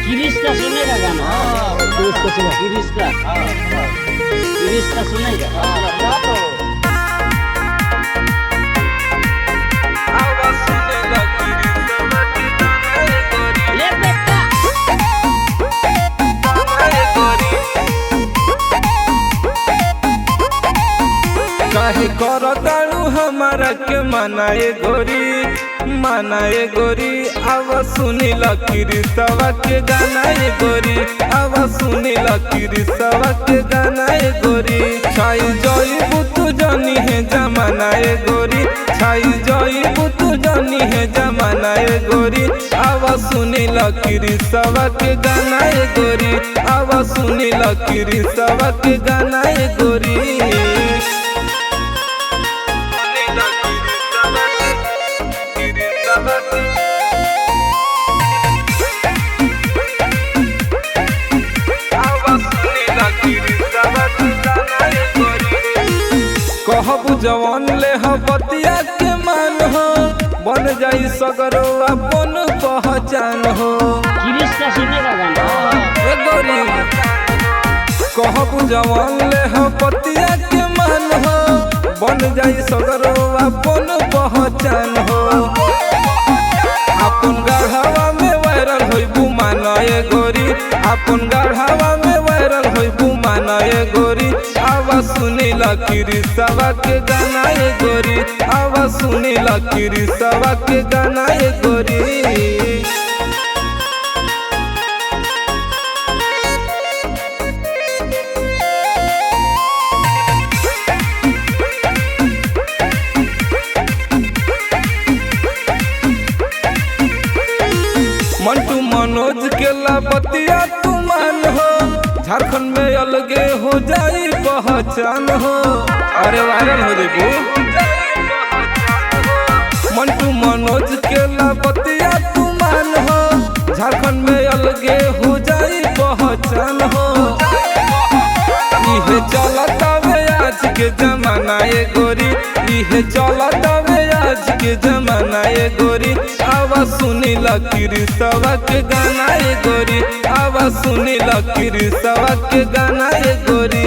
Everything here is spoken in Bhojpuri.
गिरीश का सुनेगा गाना? गिरीश का सुना, गिरीश का सुनेगा। ले बेटा काहे करताड़ू हमारा के मनाए गोरी आव सुनी लकीरी सवा के गाना ए गोरी आव सुनी लकीरी सवा के गाना ए गोरी छाई जई बुतु जानी है जमाना ए गोरी छाई जई बुतु जानी है जमाना ए गोरी आव सुनी लकीरी सवा के गाना ए गोरी आव सुनी लकीरी सवा के गाना ए गोरी। कहबू जवान ले हो बतिया के मान हो बन जाई सगरो अपन पहचान हो। गिरीश का सुनेगा गाना? ए गोरी कहबू जवान ले हो बतिया के मान हो बन जाई सगरो अपन पहचान हो। अपन गढ़ावा में वायरल होइबू माना ए गोरी अपन गढ़ावा में वायरल होइबू माना ए गोरी आवा सुनी लकीरी सवा के गाना ए गोरी आवा सुनी लकीरी सवा के गाना ए गोरी। मंटू मनोज के लापतिया तू मान हो झारखंड में अलगे हो जाई पहचान हो। अरे वायरल हो देखो मंटू मनोज के लापतिया तू मान हो झारखंड में अलगे हो जाई पहचान हो। इहे चलता वे आज के जमाना ए गोरी इहे चलता वे आज के जमाना ए गोरी आवा सुनी लकीरी सवा के गाना ए गोरी आवा सुनी लकीरी सवा के गाना ए गोरी।